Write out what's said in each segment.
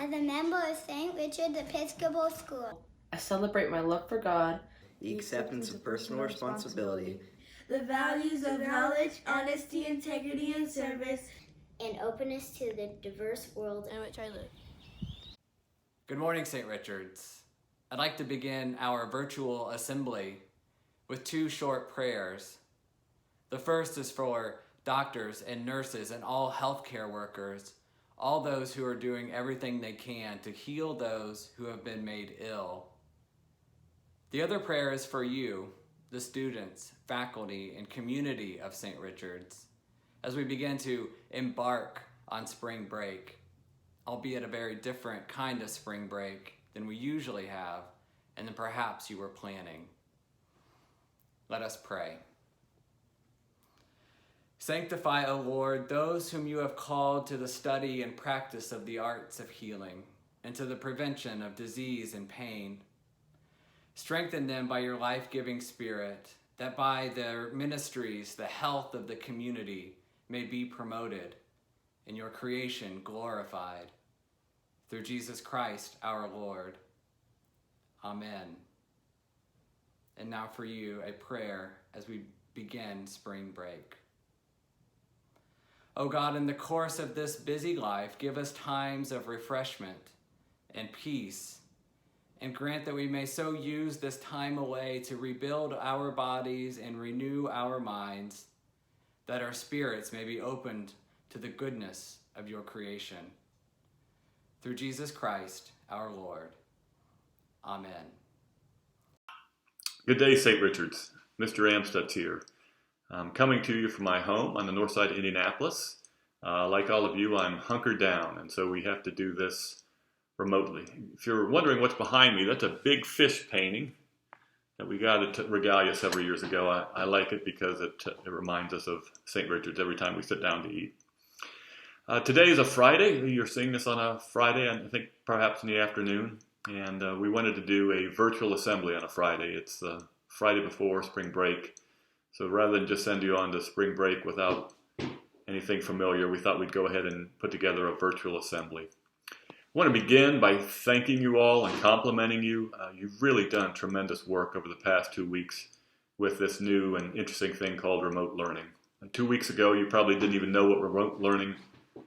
As a member of St. Richard's Episcopal School, I celebrate my love for God, the acceptance of personal responsibility, the values of knowledge, honesty, integrity, and service, and openness to the diverse world in which I live. Good morning, St. Richard's. I'd like to begin our virtual assembly with two short prayers. The first is for doctors and nurses and all healthcare workers, all those who are doing everything they can to heal those who have been made ill. The other prayer is for you, the students, faculty, and community of St. Richard's, as we begin to embark on spring break, albeit a very different kind of spring break than we usually have and than perhaps you were planning. Let us pray. Sanctify, O Lord, those whom you have called to the study and practice of the arts of healing and to the prevention of disease and pain. Strengthen them by your life-giving Spirit, that by their ministries the health of the community may be promoted and your creation glorified. Through Jesus Christ our Lord. Amen. And now for you, a prayer as we begin spring break. O God, in the course of this busy life, give us times of refreshment and peace, and grant that we may so use this time away to rebuild our bodies and renew our minds, that our spirits may be opened to the goodness of your creation. Through Jesus Christ, our Lord. Amen. Good day, St. Richard's. Mr. Amstutz here. I'm coming to you from my home on the north side of Indianapolis. Like all of you, I'm hunkered down, and so we have to do this remotely. If you're wondering what's behind me, that's a big fish painting that we got at Regalia several years ago. I like it because it reminds us of St. Richard's every time we sit down to eat. Today is a Friday. You're seeing this on a Friday, I think perhaps in the afternoon. And we wanted to do a virtual assembly on a Friday. It's the Friday before spring break. So rather than just send you on to spring break without anything familiar, we thought we'd go ahead and put together a virtual assembly. I want to begin by thanking you all and complimenting you. You've really done tremendous work over the past 2 weeks with this new and interesting thing called remote learning. And 2 weeks ago, you probably didn't even know what remote learning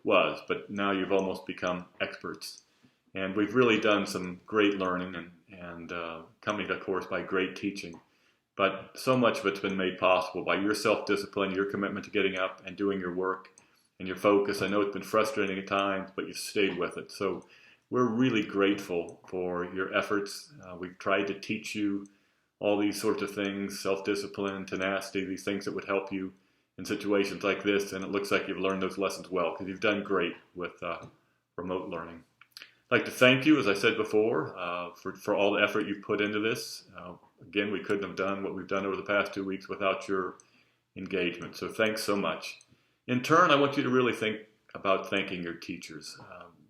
was, but now you've almost become experts. And we've really done some great learning and coming, of course, by great teaching. But so much of it's been made possible by your self-discipline, your commitment to getting up and doing your work, and your focus. I know it's been frustrating at times, but you've stayed with it. So we're really grateful for your efforts. We've tried to teach you all these sorts of things, self-discipline, tenacity, these things that would help you in situations like this. And it looks like you've learned those lessons well, because you've done great with remote learning. I'd like to thank you, as I said before, for all the effort you've put into this. Again, we couldn't have done what we've done over the past 2 weeks without your engagement. So thanks so much. In turn, I want you to really think about thanking your teachers.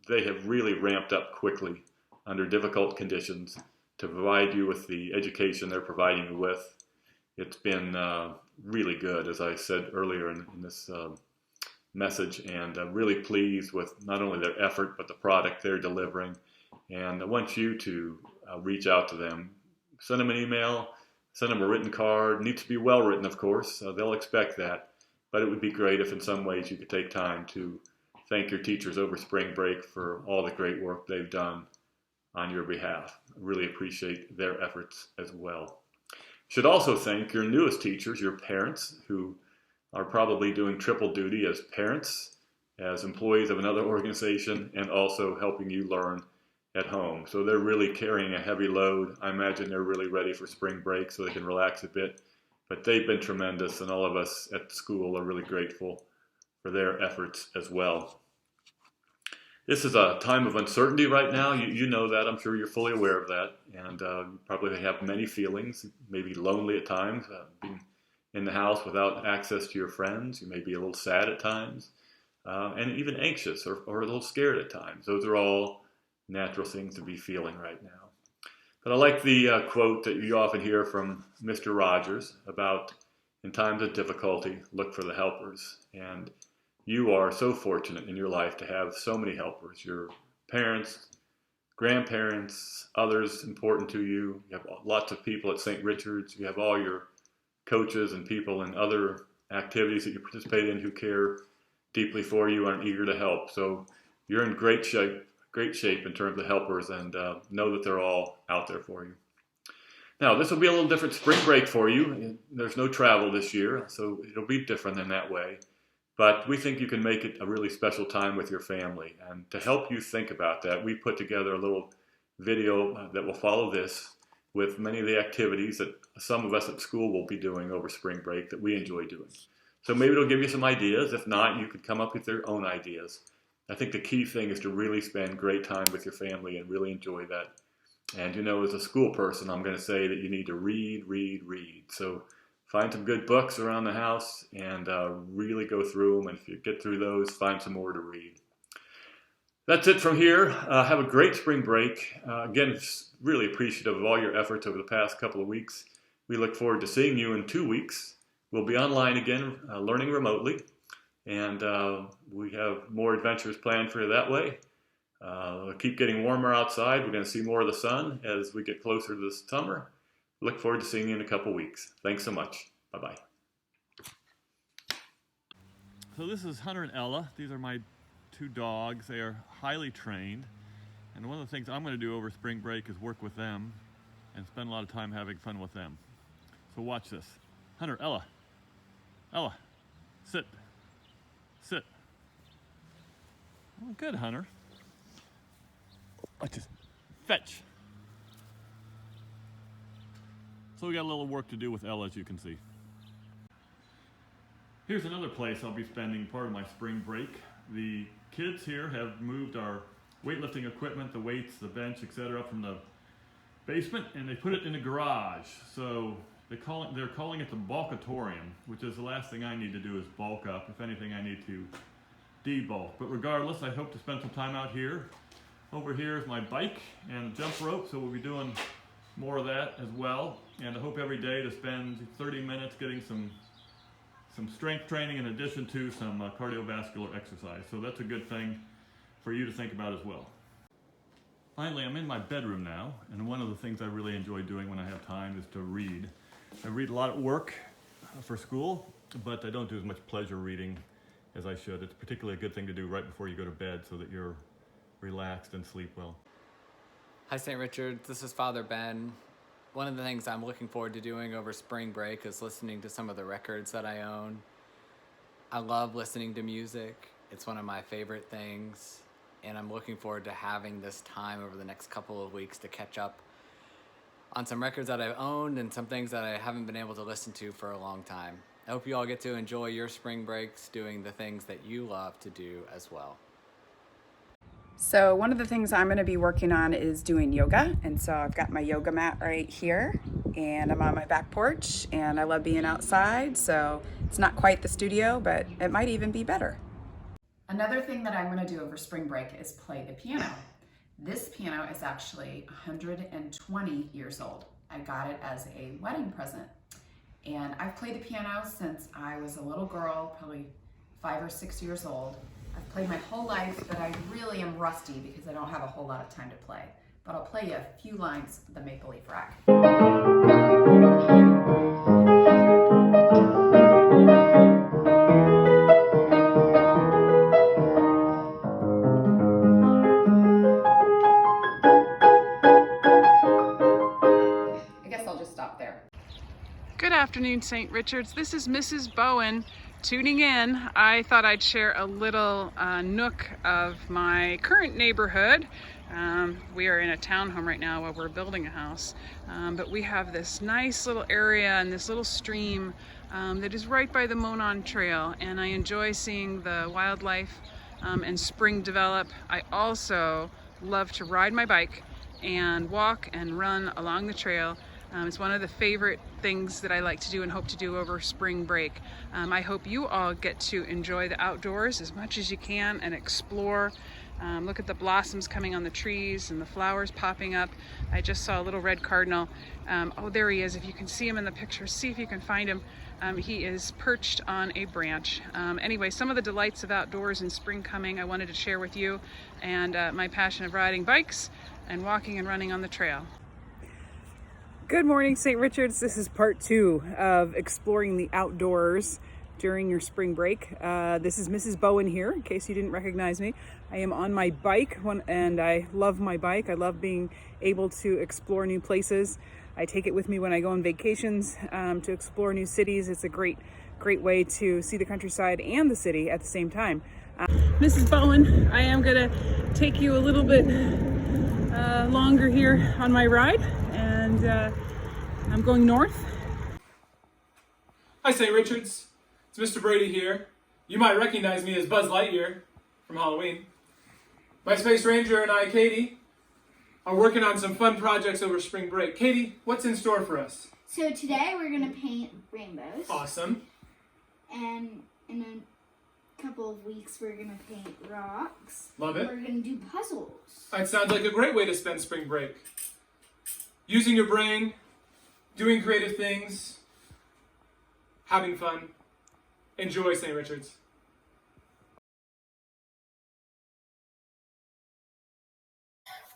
They have really ramped up quickly under difficult conditions to provide you with the education they're providing you with. It's been really good, as I said earlier in this message, and I'm really pleased with not only their effort, but the product they're delivering. And I want you to reach out to them. Send them an email, send them a written card. It needs to be well written, of course. They'll expect that. But it would be great if in some ways you could take time to thank your teachers over spring break for all the great work they've done on your behalf. I really appreciate their efforts as well. Should also thank your newest teachers, your parents, who are probably doing triple duty as parents, as employees of another organization, and also helping you learn at home. So they're really carrying a heavy load. I imagine they're really ready for spring break so they can relax a bit. But they've been tremendous, and all of us at school are really grateful for their efforts as well. This is a time of uncertainty right now. You know that. I'm sure you're fully aware of that. And you probably have many feelings, maybe lonely at times, being in the house without access to your friends. You may be a little sad at times, and even anxious or a little scared at times. Those are all natural things to be feeling right now. But I like the quote that you often hear from Mr. Rogers about, in times of difficulty, look for the helpers. And you are so fortunate in your life to have so many helpers. Your parents, grandparents, others important to you. You have lots of people at St. Richard's. You have all your coaches and people in other activities that you participate in who care deeply for you and are eager to help. So you're in great shape in terms of helpers, and know that they're all out there for you. Now, this will be a little different spring break for you. There's no travel this year, so it'll be different in that way. But we think you can make it a really special time with your family. And to help you think about that, we put together a little video that will follow this with many of the activities that some of us at school will be doing over spring break that we enjoy doing. So maybe it'll give you some ideas. If not, you could come up with your own ideas. I think the key thing is to really spend great time with your family and really enjoy that. And as a school person, I'm going to say that you need to read. So find some good books around the house and really go through them. And if you get through those, find some more to read. That's it from here. Have a great spring break. Again, really appreciative of all your efforts over the past couple of weeks. We look forward to seeing you in 2 weeks. We'll be online again, learning remotely. And we have more adventures planned for you that way. It'll keep getting warmer outside. We're going to see more of the sun as we get closer to the summer. Look forward to seeing you in a couple weeks. Thanks so much. Bye-bye. So this is Hunter and Ella. These are my 2 dogs. They are highly trained. And one of the things I'm going to do over spring break is work with them and spend a lot of time having fun with them. So watch this. Hunter, Ella. Ella, sit. Sit. Oh, good, Hunter. Watch this. Fetch. So we got a little work to do with Ella, as you can see. Here's another place I'll be spending part of my spring break. The kids here have moved our weightlifting equipment, the weights, the bench, etc. from the basement, and they put it in the garage. So they're calling it the bulkatorium, which is the last thing I need to do is bulk up. If anything, I need to debulk. But regardless, I hope to spend some time out here. Over here is my bike and a jump rope, so we'll be doing more of that as well. And I hope every day to spend 30 minutes getting some strength training in addition to some cardiovascular exercise. So that's a good thing for you to think about as well. Finally, I'm in my bedroom now, and one of the things I really enjoy doing when I have time is to read. I read a lot at work for school, but I don't do as much pleasure reading as I should. It's particularly a good thing to do right before you go to bed so that you're relaxed and sleep well. Hi, St. Richard. This is Father Ben. One of the things I'm looking forward to doing over spring break is listening to some of the records that I own. I love listening to music. It's one of my favorite things, and I'm looking forward to having this time over the next couple of weeks to catch up on some records that I've owned and some things that I haven't been able to listen to for a long time. I hope you all get to enjoy your spring breaks doing the things that you love to do as well. So one of the things I'm going to be working on is doing yoga, and so I've got my yoga mat right here and I'm on my back porch, and I love being outside, so it's not quite the studio, but it might even be better. Another thing that I'm going to do over spring break is play the piano. This piano is actually 120 years old. I got it as a wedding present, and I've played the piano since I was a little girl, probably 5 or 6 years old. I've played my whole life, but I really am rusty because I don't have a whole lot of time to play. But I'll play you a few lines of the Maple Leaf Rack. I guess I'll just stop there. Good afternoon, St. Richards. This is Mrs. Bowen tuning in. I thought I'd share a little nook of my current neighborhood. We are in a townhome right now while we're building a house, but we have this nice little area and this little stream that is right by the Monon Trail, and I enjoy seeing the wildlife and spring develop. I also love to ride my bike and walk and run along the trail. It's one of the favorite things that I like to do and hope to do over spring break. I hope you all get to enjoy the outdoors as much as you can and explore Look at the blossoms coming on the trees and the flowers popping up. I just saw a little red cardinal. Oh, there he is. If you can see him in the picture, see if you can find him. He is perched on a branch. Anyway, some of the delights of outdoors and spring coming I wanted to share with you, and my passion of riding bikes and walking and running on the trail. Good morning, St. Richards. This is part 2 of exploring the outdoors during your spring break. This is Mrs. Bowen here, in case you didn't recognize me. I am on my bike, and I love my bike. I love being able to explore new places. I take it with me when I go on vacations to explore new cities. It's a great way to see the countryside and the city at the same time. Mrs. Bowen, I am gonna take you a little bit longer here on my ride, and I'm going north. Hi, St. Richards. It's Mr. Brady here. You might recognize me as Buzz Lightyear from Halloween. My Space Ranger and I, Katie, are working on some fun projects over spring break. Katie, what's in store for us? So today we're going to paint rainbows. Awesome. And in a couple of weeks we're going to paint rocks. Love it. We're going to do puzzles. That sounds like a great way to spend spring break. Using your brain, doing creative things, having fun. Enjoy, St. Richards.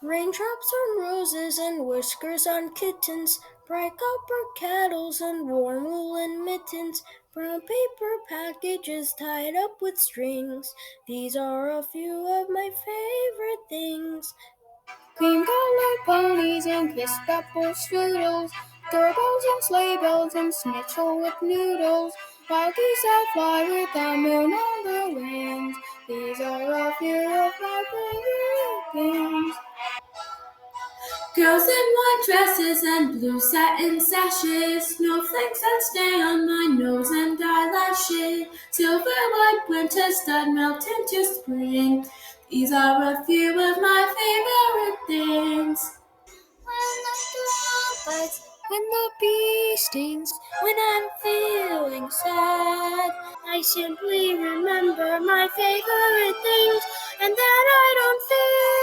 Raindrops on roses and whiskers on kittens, bright copper kettles and warm woolen mittens, brown paper packages tied up with strings. These are a few of my favorite things. Cream-colored ponies and crisp apple strudels, doorbells and sleigh bells and schnitzel with noodles, wild geese that fly with the moon on their wings. These are a few of my favorite things. Girls in white dresses and blue satin sashes, snowflakes that stay on my nose and eyelashes, silver white winter stud melt into spring. These are a few of my favorite things. When the dawn bites, when the bee stings, when I'm feeling sad, I simply remember my favorite things, and then I don't feel